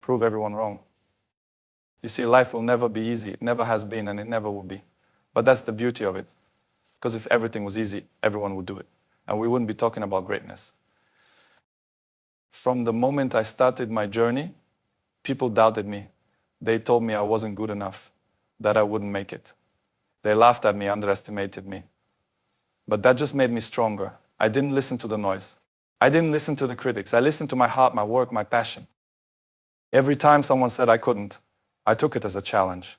Prove everyone wrong. You see, life will never be easy. It never has been, and it never will be. But that's the beauty of it. Because if everything was easy, everyone would do it. And we wouldn't be talking about greatness. From the moment I started my journey, people doubted me. They told me I wasn't good enough, that I wouldn't make it. They laughed at me, underestimated me. But that just made me stronger. I didn't listen to the noise. I didn't listen to the critics. I listened to my heart, my work, my passion. Every time someone said I couldn't, I took it as a challenge.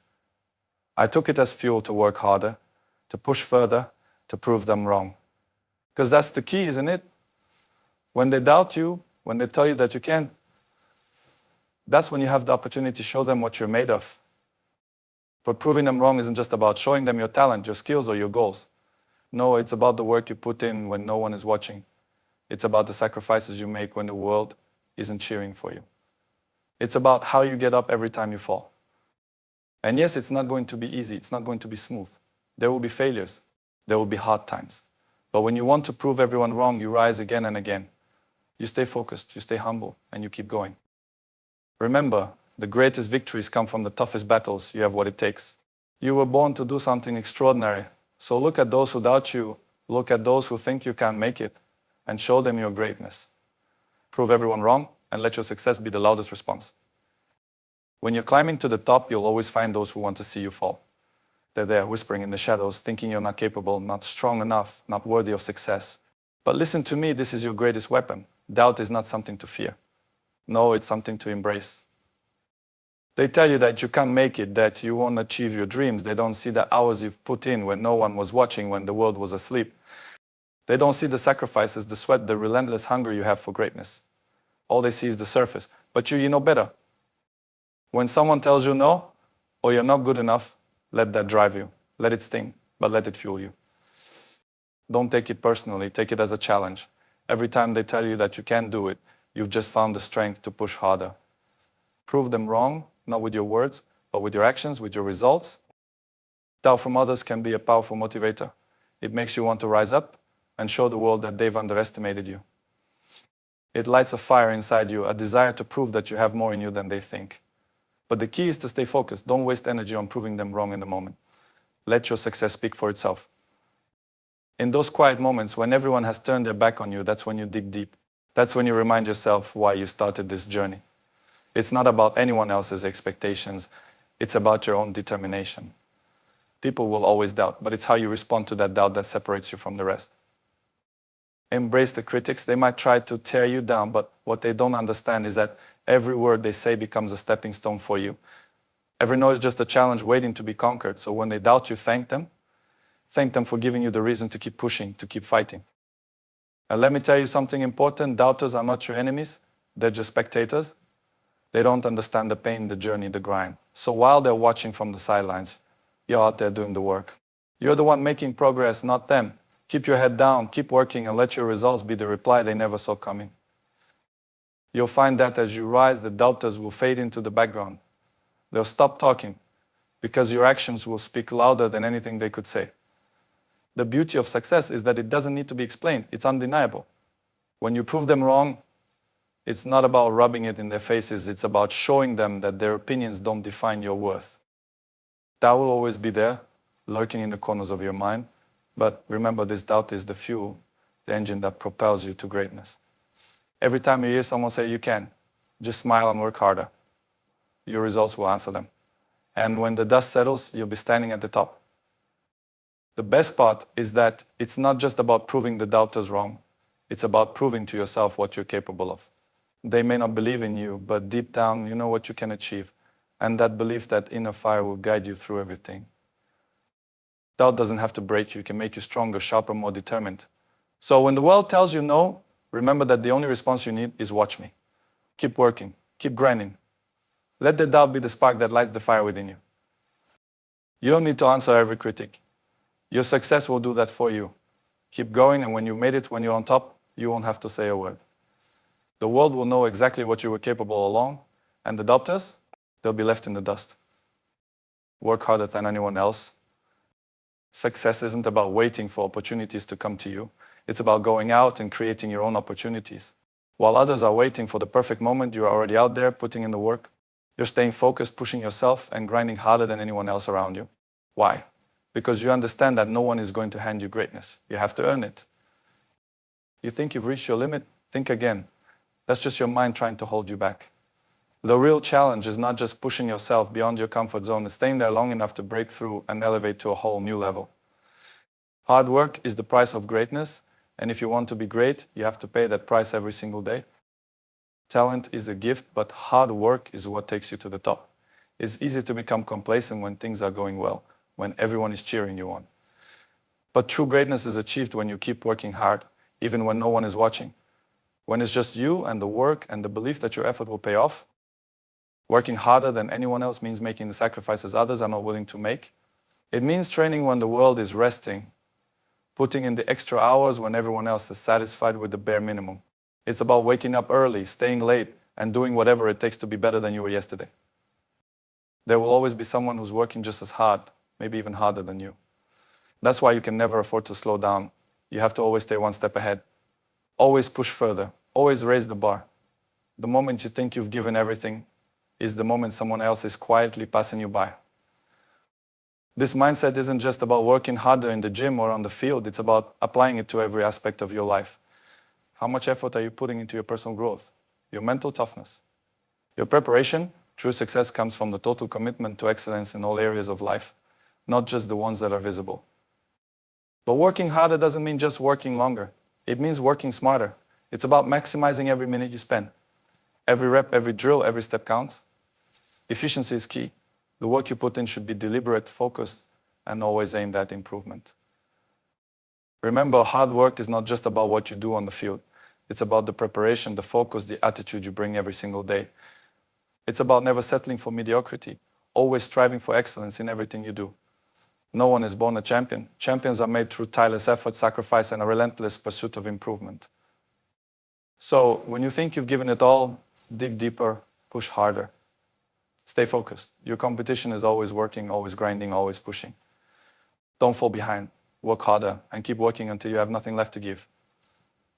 I took it as fuel to work harder, to push further, to prove them wrong. Because that's the key, isn't it? When they doubt you, when they tell you that you can't, that's when you have the opportunity to show them what you're made of. But proving them wrong isn't just about showing them your talent, your skills, or your goals. No, it's about the work you put in when no one is watching. It's about the sacrifices you make when the world isn't cheering for you. It's about how you get up every time you fall. And yes, it's not going to be easy. It's not going to be smooth. There will be failures. There will be hard times. But when you want to prove everyone wrong, you rise again and again. You stay focused, you stay humble, and you keep going. Remember, the greatest victories come from the toughest battles. You have what it takes. You were born to do something extraordinary. So look at those who doubt you. Look at those who think you can't make it, and show them your greatness. Prove everyone wrong, and let your success be the loudest response. When you're climbing to the top, you'll always find those who want to see you fall. They're there whispering in the shadows, thinking you're not capable, not strong enough, not worthy of success. But listen to me, this is your greatest weapon. Doubt is not something to fear. No, it's something to embrace. They tell you that you can't make it, that you won't achieve your dreams. They don't see the hours you've put in when no one was watching, when the world was asleep. They don't see the sacrifices, the sweat, the relentless hunger you have for greatness. All they see is the surface. But you know better. When someone tells you no, or you're not good enough, let that drive you. Let it sting, but let it fuel you. Don't take it personally. Take it as a challenge. Every time they tell you that you can't do it, you've just found the strength to push harder. Prove them wrong, not with your words, but with your actions, with your results. Doubt from others can be a powerful motivator. It makes you want to rise up and show the world that they've underestimated you. It lights a fire inside you, a desire to prove that you have more in you than they think. But the key is to stay focused. Don't waste energy on proving them wrong in the moment. Let your success speak for itself. In those quiet moments, when everyone has turned their back on you, that's when you dig deep. That's when you remind yourself why you started this journey. It's not about anyone else's expectations. It's about your own determination. People will always doubt, but it's how you respond to that doubt that separates you from the rest. Embrace the critics. They might try to tear you down, but what they don't understand is that every word they say becomes a stepping stone for you. Every no is just a challenge waiting to be conquered. So when they doubt you, thank them. Thank them for giving you the reason to keep pushing, to keep fighting. And let me tell you something important. Doubters are not your enemies. They're just spectators. They don't understand the pain, the journey, the grind. So while they're watching from the sidelines, you're out there doing the work. You're the one making progress, not them. Keep your head down, keep working, and let your results be the reply they never saw coming. You'll find that as you rise, the doubters will fade into the background. They'll stop talking because your actions will speak louder than anything they could say. The beauty of success is that it doesn't need to be explained. It's undeniable. When you prove them wrong, it's not about rubbing it in their faces. It's about showing them that their opinions don't define your worth. That will always be there, lurking in the corners of your mind. But remember, this doubt is the fuel, the engine that propels you to greatness. Every time you hear someone say you can, just smile and work harder. Your results will answer them. And when the dust settles, you'll be standing at the top. The best part is that it's not just about proving the doubters wrong. It's about proving to yourself what you're capable of. They may not believe in you, but deep down, you know what you can achieve. And that belief, that inner fire, will guide you through everything. Doubt doesn't have to break you. It can make you stronger, sharper, more determined. So when the world tells you no, remember that the only response you need is watch me. Keep working. Keep grinding. Let the doubt be the spark that lights the fire within you. You don't need to answer every critic. Your success will do that for you. Keep going, and when you made it, when you're on top, you won't have to say a word. The world will know exactly what you were capable along, and the doubters, they'll be left in the dust. Work harder than anyone else. Success isn't about waiting for opportunities to come to you. It's about going out and creating your own opportunities. While others are waiting for the perfect moment, you're already out there putting in the work. You're staying focused, pushing yourself, and grinding harder than anyone else around you. Why? Because you understand that no one is going to hand you greatness. You have to earn it. You think you've reached your limit? Think again. That's just your mind trying to hold you back. The real challenge is not just pushing yourself beyond your comfort zone, it's staying there long enough to break through and elevate to a whole new level. Hard work is the price of greatness, and if you want to be great, you have to pay that price every single day. Talent is a gift, but hard work is what takes you to the top. It's easy to become complacent when things are going well, when everyone is cheering you on. But true greatness is achieved when you keep working hard, even when no one is watching. When it's just you and the work and the belief that your effort will pay off. Working harder than anyone else means making the sacrifices others are not willing to make. It means training when the world is resting, putting in the extra hours when everyone else is satisfied with the bare minimum. It's about waking up early, staying late, and doing whatever it takes to be better than you were yesterday. There will always be someone who's working just as hard, maybe even harder than you. That's why you can never afford to slow down. You have to always stay one step ahead. Always push further. Always raise the bar. The moment you think you've given everything is the moment someone else is quietly passing you by. This mindset isn't just about working harder in the gym or on the field, it's about applying it to every aspect of your life. How much effort are you putting into your personal growth? Your mental toughness? Your preparation? True success comes from the total commitment to excellence in all areas of life, not just the ones that are visible. But working harder doesn't mean just working longer. It means working smarter. It's about maximizing every minute you spend. Every rep, every drill, every step counts. Efficiency is key. The work you put in should be deliberate, focused, and always aimed at improvement. Remember, hard work is not just about what you do on the field. It's about the preparation, the focus, the attitude you bring every single day. It's about never settling for mediocrity, always striving for excellence in everything you do. No one is born a champion. Champions are made through tireless effort, sacrifice, and a relentless pursuit of improvement. So, when you think you've given it all, dig deeper, push harder. Stay focused. Your competition is always working, always grinding, always pushing. Don't fall behind. Work harder and keep working until you have nothing left to give.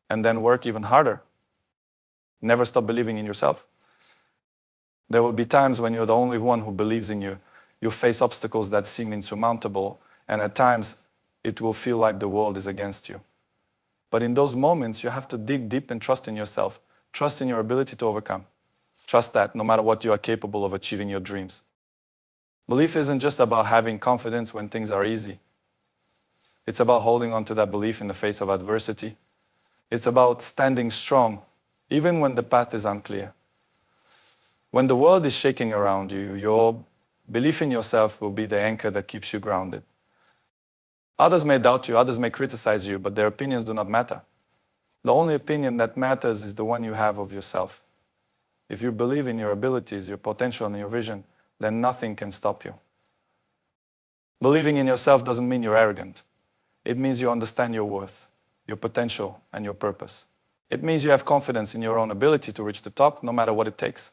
And then work even harder. Never stop believing in yourself. There will be times when you're the only one who believes in you. You face obstacles that seem insurmountable, and at times it will feel like the world is against you. But in those moments, you have to dig deep and trust in yourself. Trust in your ability to overcome. Trust that no matter what, you are capable of achieving your dreams. Belief isn't just about having confidence when things are easy. It's about holding on to that belief in the face of adversity. It's about standing strong, even when the path is unclear. When the world is shaking around you, your belief in yourself will be the anchor that keeps you grounded. Others may doubt you, others may criticize you, but their opinions do not matter. The only opinion that matters is the one you have of yourself. If you believe in your abilities, your potential, and your vision, then nothing can stop you. Believing in yourself doesn't mean you're arrogant. It means you understand your worth, your potential, and your purpose. It means you have confidence in your own ability to reach the top, no matter what it takes.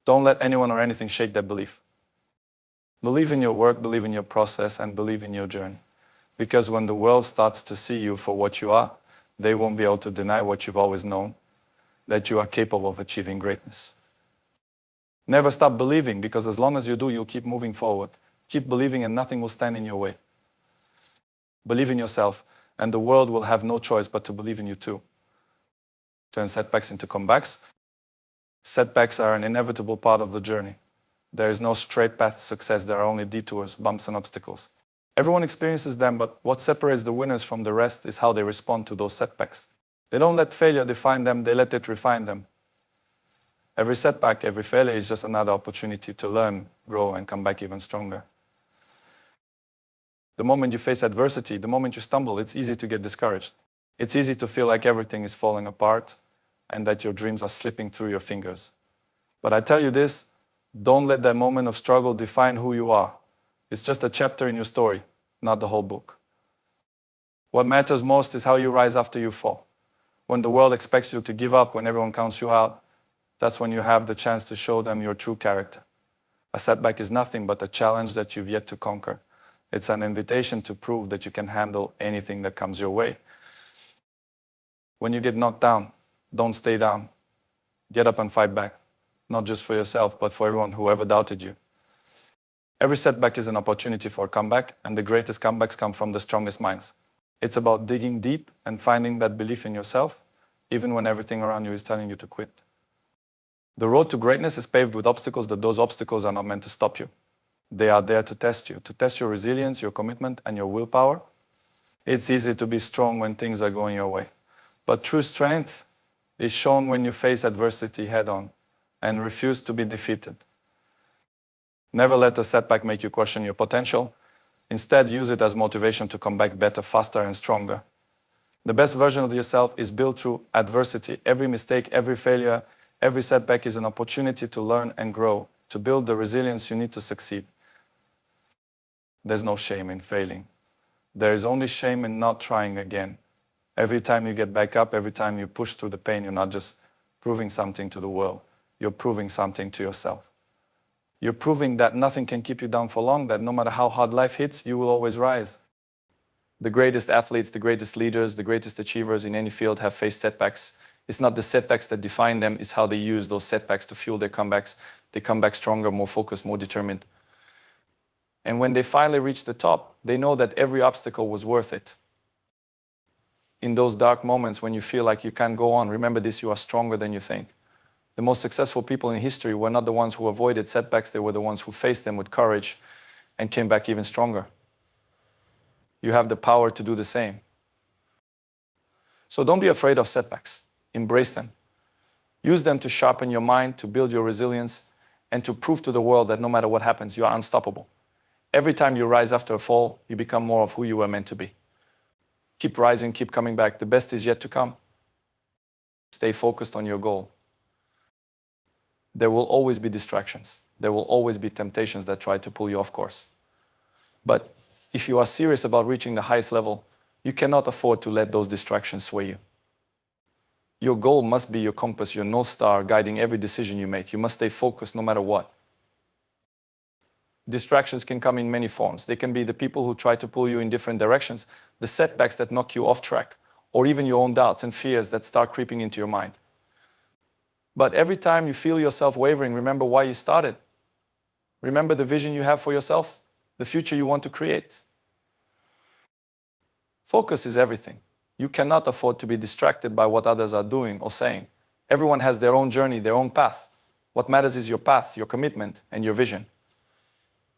Don't let anyone or anything shake that belief. Believe in your work, believe in your process, and believe in your journey. Because when the world starts to see you for what you are, they won't be able to deny what you've always known, that you are capable of achieving greatness. Never stop believing, because as long as you do, you'll keep moving forward. Keep believing and nothing will stand in your way. Believe in yourself, and the world will have no choice but to believe in you too. Turn setbacks into comebacks. Setbacks are an inevitable part of the journey. There is no straight path to success, there are only detours, bumps, and obstacles. Everyone experiences them, but what separates the winners from the rest is how they respond to those setbacks. They don't let failure define them, they let it refine them. Every setback, every failure is just another opportunity to learn, grow, and come back even stronger. The moment you face adversity, the moment you stumble, it's easy to get discouraged. It's easy to feel like everything is falling apart and that your dreams are slipping through your fingers. But I tell you this, don't let that moment of struggle define who you are. It's just a chapter in your story, not the whole book. What matters most is how you rise after you fall. When the world expects you to give up, when everyone counts you out, that's when you have the chance to show them your true character. A setback is nothing but a challenge that you've yet to conquer. It's an invitation to prove that you can handle anything that comes your way. When you get knocked down, don't stay down. Get up and fight back. Not just for yourself, but for everyone who ever doubted you. Every setback is an opportunity for a comeback, and the greatest comebacks come from the strongest minds. It's about digging deep and finding that belief in yourself, even when everything around you is telling you to quit. The road to greatness is paved with obstacles, that those obstacles are not meant to stop you. They are there to test you, to test your resilience, your commitment, and your willpower. It's easy to be strong when things are going your way. But true strength is shown when you face adversity head-on and refuse to be defeated. Never let a setback make you question your potential. Instead, use it as motivation to come back better, faster, and stronger. The best version of yourself is built through adversity. Every mistake, every failure, every setback is an opportunity to learn and grow, to build the resilience you need to succeed. There's no shame in failing. There is only shame in not trying again. Every time you get back up, every time you push through the pain, you're not just proving something to the world. You're proving something to yourself. You're proving that nothing can keep you down for long, that no matter how hard life hits, you will always rise. The greatest athletes, the greatest leaders, the greatest achievers in any field have faced setbacks. It's not the setbacks that define them, it's how they use those setbacks to fuel their comebacks. They come back stronger, more focused, more determined. And when they finally reach the top, they know that every obstacle was worth it. In those dark moments when you feel like you can't go on, remember this: you are stronger than you think. The most successful people in history were not the ones who avoided setbacks, they were the ones who faced them with courage and came back even stronger. You have the power to do the same. So don't be afraid of setbacks. Embrace them. Use them to sharpen your mind, to build your resilience, and to prove to the world that no matter what happens, you are unstoppable. Every time you rise after a fall, you become more of who you were meant to be. Keep rising, keep coming back. The best is yet to come. Stay focused on your goal. There will always be distractions. There will always be temptations that try to pull you off course. But if you are serious about reaching the highest level, you cannot afford to let those distractions sway you. Your goal must be your compass, your North Star, guiding every decision you make. You must stay focused no matter what. Distractions can come in many forms. They can be the people who try to pull you in different directions, the setbacks that knock you off track, or even your own doubts and fears that start creeping into your mind. But every time you feel yourself wavering, remember why you started. Remember the vision you have for yourself, the future you want to create. Focus is everything. You cannot afford to be distracted by what others are doing or saying. Everyone has their own journey, their own path. What matters is your path, your commitment, and your vision.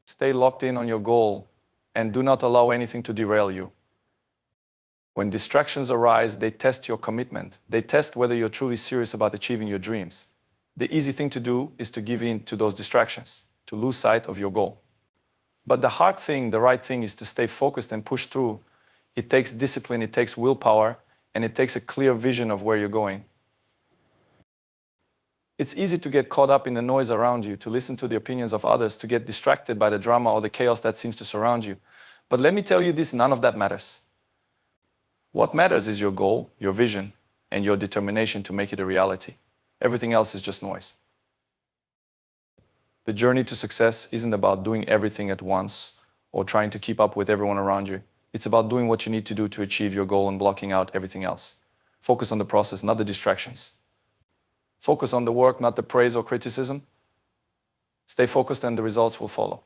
Stay locked in on your goal and do not allow anything to derail you. When distractions arise, they test your commitment. They test whether you're truly serious about achieving your dreams. The easy thing to do is to give in to those distractions, to lose sight of your goal. But the hard thing, the right thing, is to stay focused and push through. It takes discipline, it takes willpower, and it takes a clear vision of where you're going. It's easy to get caught up in the noise around you, to listen to the opinions of others, to get distracted by the drama or the chaos that seems to surround you. But let me tell you this, none of that matters. What matters is your goal, your vision, and your determination to make it a reality. Everything else is just noise. The journey to success isn't about doing everything at once or trying to keep up with everyone around you. It's about doing what you need to do to achieve your goal and blocking out everything else. Focus on the process, not the distractions. Focus on the work, not the praise or criticism. Stay focused and the results will follow.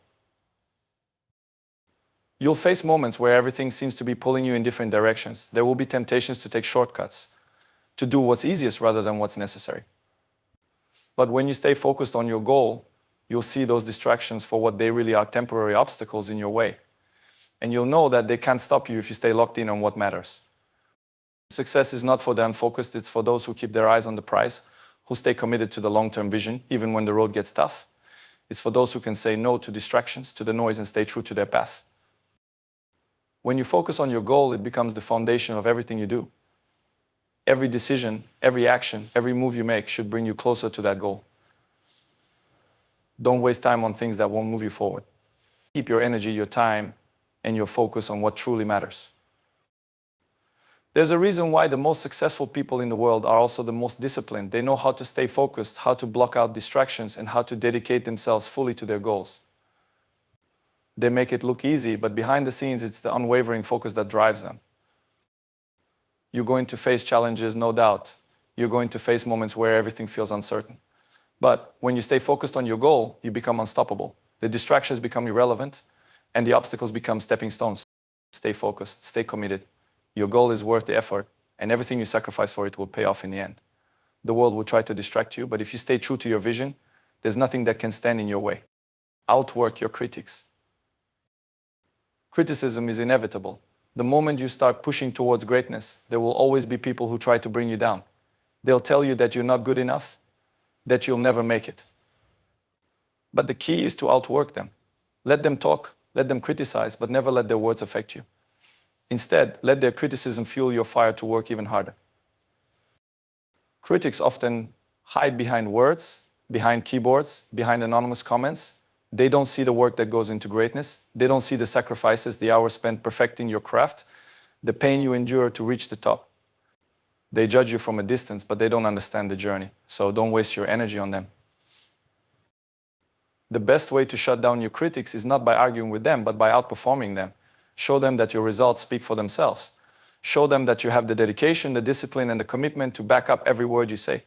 You'll face moments where everything seems to be pulling you in different directions. There will be temptations to take shortcuts, to do what's easiest rather than what's necessary. But when you stay focused on your goal, you'll see those distractions for what they really are, temporary obstacles in your way. And you'll know that they can't stop you if you stay locked in on what matters. Success is not for the unfocused, it's for those who keep their eyes on the prize, who stay committed to the long-term vision, even when the road gets tough. It's for those who can say no to distractions, to the noise, and stay true to their path. When you focus on your goal, it becomes the foundation of everything you do. Every decision, every action, every move you make should bring you closer to that goal. Don't waste time on things that won't move you forward. Keep your energy, your time, and your focus on what truly matters. There's a reason why the most successful people in the world are also the most disciplined. They know how to stay focused, how to block out distractions, and how to dedicate themselves fully to their goals. They make it look easy, but behind the scenes, it's the unwavering focus that drives them. You're going to face challenges, no doubt. you're going to face moments where everything feels uncertain. But when you stay focused on your goal, you become unstoppable. The distractions become irrelevant, and the obstacles become stepping stones. Stay focused, stay committed. Your goal is worth the effort, and everything you sacrifice for it will pay off in the end. The world will try to distract you, but if you stay true to your vision, there's nothing that can stand in your way. Outwork your critics. Criticism is inevitable. The moment you start pushing towards greatness, there will always be people who try to bring you down. They'll tell you that you're not good enough, that you'll never make it. But the key is to outwork them. Let them talk, let them criticize, but never let their words affect you. Instead, let their criticism fuel your fire to work even harder. Critics often hide behind words, behind keyboards, behind anonymous comments. They don't see the work that goes into greatness. They don't see the sacrifices, the hours spent perfecting your craft, the pain you endure to reach the top. They judge you from a distance, but they don't understand the journey. So don't waste your energy on them. The best way to shut down your critics is not by arguing with them, but by outperforming them. Show them that your results speak for themselves. Show them that you have the dedication, the discipline, and the commitment to back up every word you say.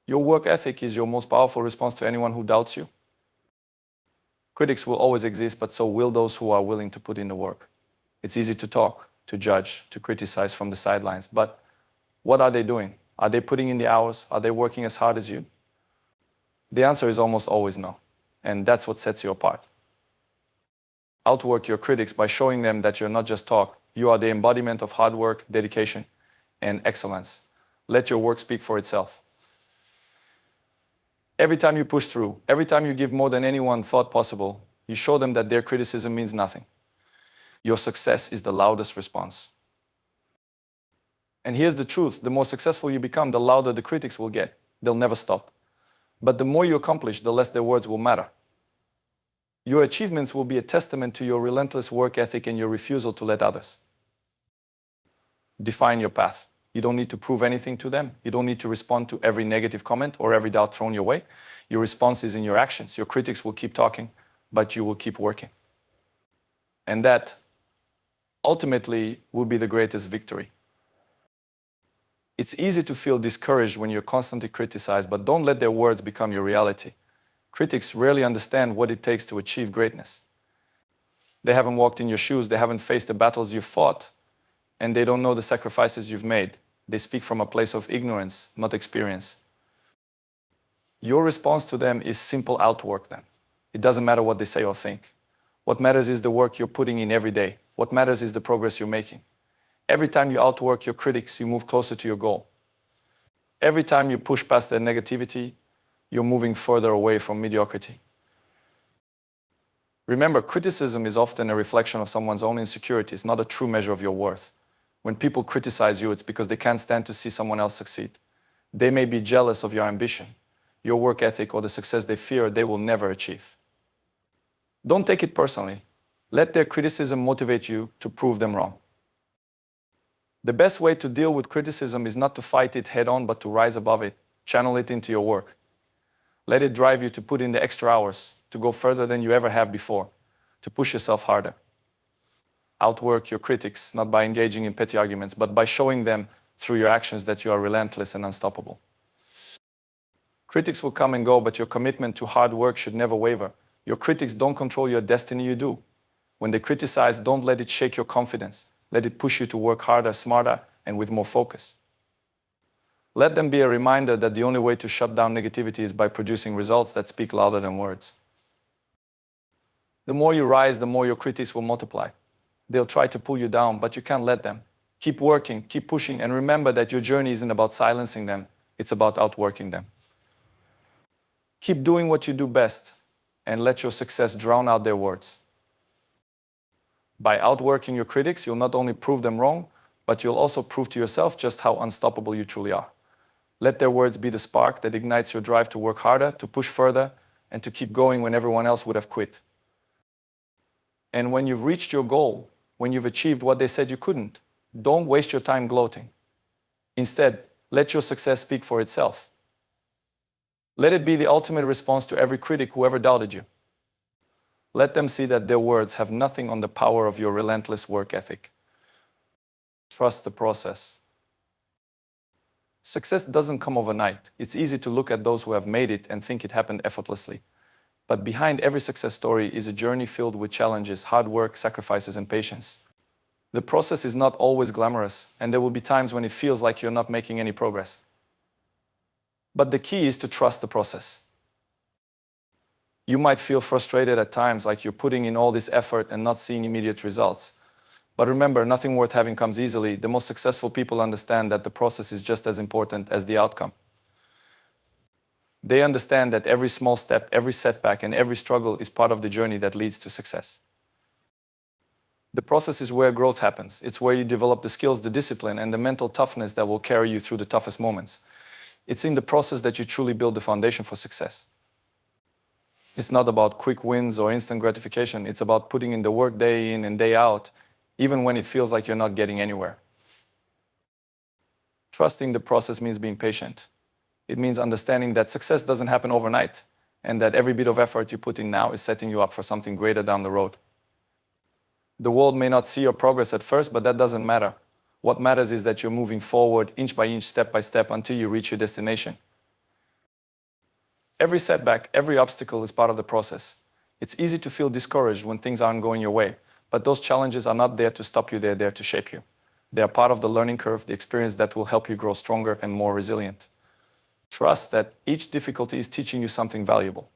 Your work ethic is your most powerful response to anyone who doubts you. Critics will always exist, but so will those who are willing to put in the work. It's easy to talk, to judge, to criticize from the sidelines, but what are they doing? Are they putting in the hours? Are they working as hard as you? The answer is almost always no, and that's what sets you apart. Outwork your critics by showing them that you're not just talk, you are the embodiment of hard work, dedication, and excellence. Let your work speak for itself. Every time you push through, every time you give more than anyone thought possible, you show them that their criticism means nothing. Your success is the loudest response. And here's the truth, the more successful you become, the louder the critics will get. They'll never stop. But the more you accomplish, the less their words will matter. Your achievements will be a testament to your relentless work ethic and your refusal to let others define your path. You don't need to prove anything to them. You don't need to respond to every negative comment or every doubt thrown your way. Your response is in your actions. Your critics will keep talking, but you will keep working. And that ultimately will be the greatest victory. It's easy to feel discouraged when you're constantly criticized, but don't let their words become your reality. Critics rarely understand what it takes to achieve greatness. They haven't walked in your shoes, they haven't faced the battles you've fought, and they don't know the sacrifices you've made. They speak from a place of ignorance, not experience. Your response to them is simple: outwork them. It doesn't matter what they say or think. What matters is the work you're putting in every day. What matters is the progress you're making. Every time you outwork your critics, you move closer to your goal. Every time you push past their negativity, you're moving further away from mediocrity. Remember, criticism is often a reflection of someone's own insecurities, not a true measure of your worth. When people criticize you, it's because they can't stand to see someone else succeed. They may be jealous of your ambition, your work ethic, or the success they fear they will never achieve. Don't take it personally. Let their criticism motivate you to prove them wrong. The best way to deal with criticism is not to fight it head-on, but to rise above it, channel it into your work. Let it drive you to put in the extra hours, to go further than you ever have before, to push yourself harder. Outwork your critics, not by engaging in petty arguments, but by showing them through your actions that you are relentless and unstoppable. Critics will come and go, but your commitment to hard work should never waver. Your critics don't control your destiny, you do. When they criticize, don't let it shake your confidence. Let it push you to work harder, smarter, and with more focus. Let them be a reminder that the only way to shut down negativity is by producing results that speak louder than words. The more you rise, the more your critics will multiply. They'll try to pull you down, but you can't let them. Keep working, keep pushing, and remember that your journey isn't about silencing them, it's about outworking them. Keep doing what you do best, and let your success drown out their words. By outworking your critics, you'll not only prove them wrong, but you'll also prove to yourself just how unstoppable you truly are. Let their words be the spark that ignites your drive to work harder, to push further, and to keep going when everyone else would have quit. And when you've reached your goal, when you've achieved what they said you couldn't, don't waste your time gloating. Instead, let your success speak for itself. Let it be the ultimate response to every critic who ever doubted you. Let them see that their words have nothing on the power of your relentless work ethic. Trust the process. Success doesn't come overnight. It's easy to look at those who have made it and think it happened effortlessly. But behind every success story is a journey filled with challenges, hard work, sacrifices, and patience. The process is not always glamorous, and there will be times when it feels like you're not making any progress. But the key is to trust the process. You might feel frustrated at times, like you're putting in all this effort and not seeing immediate results. But remember, nothing worth having comes easily. The most successful people understand that the process is just as important as the outcome. They understand that every small step, every setback, and every struggle is part of the journey that leads to success. The process is where growth happens. It's where you develop the skills, the discipline, and the mental toughness that will carry you through the toughest moments. It's in the process that you truly build the foundation for success. It's not about quick wins or instant gratification. It's about putting in the work day in and day out, even when it feels like you're not getting anywhere. Trusting the process means being patient. It means understanding that success doesn't happen overnight, and that every bit of effort you put in now is setting you up for something greater down the road. The world may not see your progress at first, but that doesn't matter. What matters is that you're moving forward inch by inch, step by step, until you reach your destination. Every setback, every obstacle is part of the process. It's easy to feel discouraged when things aren't going your way, but those challenges are not there to stop you, they're there to shape you. They are part of the learning curve, the experience that will help you grow stronger and more resilient. Trust that each difficulty is teaching you something valuable.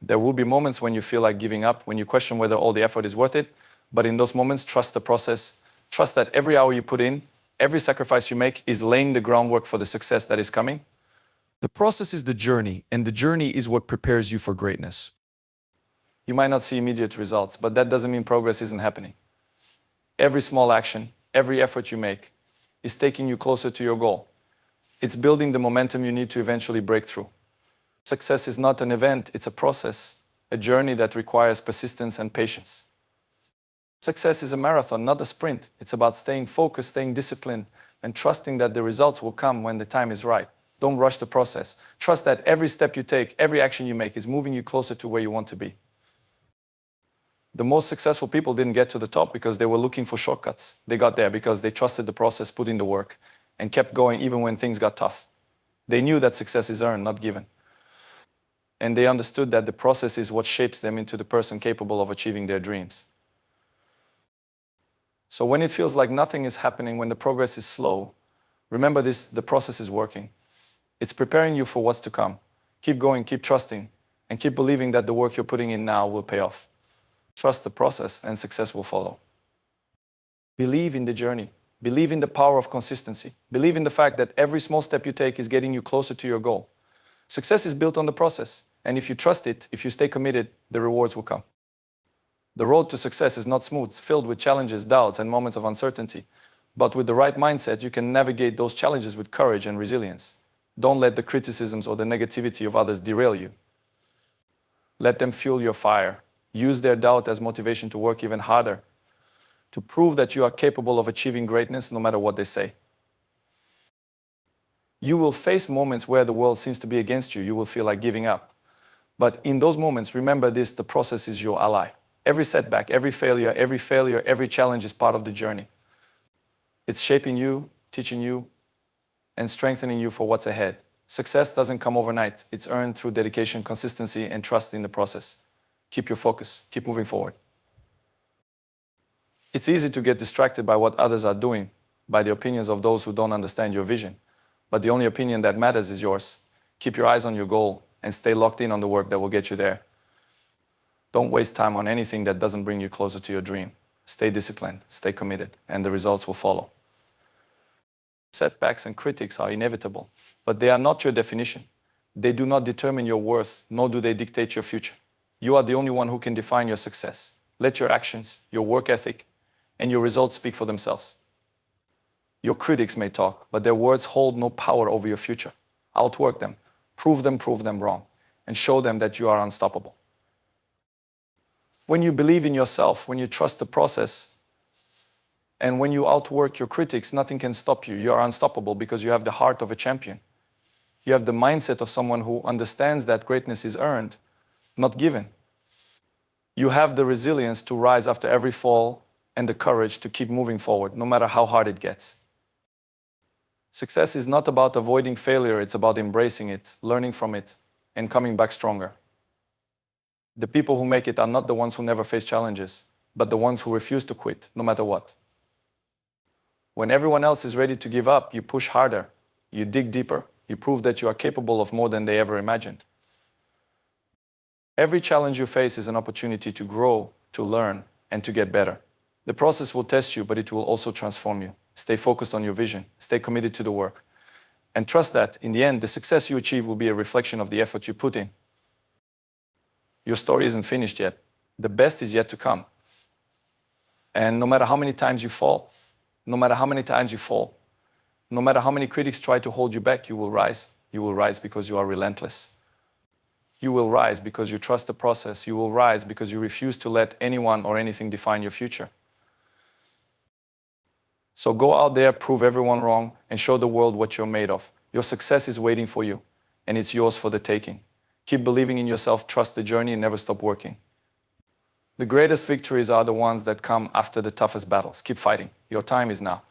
There will be moments when you feel like giving up, when you question whether all the effort is worth it, but in those moments, trust the process. Trust that every hour you put in, every sacrifice you make is laying the groundwork for the success that is coming. The process is the journey, and the journey is what prepares you for greatness. You might not see immediate results, but that doesn't mean progress isn't happening. Every small action, every effort you make is taking you closer to your goal. It's building the momentum you need to eventually break through. Success is not an event, it's a process, a journey that requires persistence and patience. Success is a marathon, not a sprint. It's about staying focused, staying disciplined, and trusting that the results will come when the time is right. Don't rush the process. Trust that every step you take, every action you make is moving you closer to where you want to be. The most successful people didn't get to the top because they were looking for shortcuts. They got there because they trusted the process, put in the work, and kept going even when things got tough. They knew that success is earned, not given. And they understood that the process is what shapes them into the person capable of achieving their dreams. So when it feels like nothing is happening, when the progress is slow, remember this, the process is working. It's preparing you for what's to come. Keep going, keep trusting, and keep believing that the work you're putting in now will pay off. Trust the process and success will follow. Believe in the journey. Believe in the power of consistency. Believe in the fact that every small step you take is getting you closer to your goal. Success is built on the process, and if you trust it, if you stay committed, the rewards will come. The road to success is not smooth, it's filled with challenges, doubts, and moments of uncertainty. But with the right mindset, you can navigate those challenges with courage and resilience. Don't let the criticisms or the negativity of others derail you. Let them fuel your fire. Use their doubt as motivation to work even harder, to prove that you are capable of achieving greatness no matter what they say. You will face moments where the world seems to be against you. You will feel like giving up. But in those moments, remember this, the process is your ally. Every setback, every failure, every challenge is part of the journey. It's shaping you, teaching you, and strengthening you for what's ahead. Success doesn't come overnight. It's earned through dedication, consistency, and trust in the process. Keep your focus. Keep moving forward. It's easy to get distracted by what others are doing, by the opinions of those who don't understand your vision. But the only opinion that matters is yours. Keep your eyes on your goal and stay locked in on the work that will get you there. Don't waste time on anything that doesn't bring you closer to your dream. Stay disciplined, stay committed, and the results will follow. Setbacks and critics are inevitable, but they are not your definition. They do not determine your worth, nor do they dictate your future. You are the only one who can define your success. Let your actions, your work ethic, and your results speak for themselves. Your critics may talk, but their words hold no power over your future. Outwork them, prove them wrong, and show them that you are unstoppable. When you believe in yourself, when you trust the process, and when you outwork your critics, nothing can stop you. You are unstoppable because you have the heart of a champion. You have the mindset of someone who understands that greatness is earned, not given. You have the resilience to rise after every fall and the courage to keep moving forward, no matter how hard it gets. Success is not about avoiding failure, it's about embracing it, learning from it, and coming back stronger. The people who make it are not the ones who never face challenges, but the ones who refuse to quit, no matter what. When everyone else is ready to give up, you push harder, you dig deeper, you prove that you are capable of more than they ever imagined. Every challenge you face is an opportunity to grow, to learn, and to get better. The process will test you, but it will also transform you. Stay focused on your vision, stay committed to the work, and trust that, in the end, the success you achieve will be a reflection of the effort you put in. Your story isn't finished yet. The best is yet to come. And no matter how many times you fall, no matter how many times you fall, no matter how many critics try to hold you back, you will rise. You will rise because you are relentless. You will rise because you trust the process. You will rise because you refuse to let anyone or anything define your future. So go out there, prove everyone wrong, and show the world what you're made of. Your success is waiting for you, and it's yours for the taking. Keep believing in yourself, trust the journey, and never stop working. The greatest victories are the ones that come after the toughest battles. Keep fighting. Your time is now.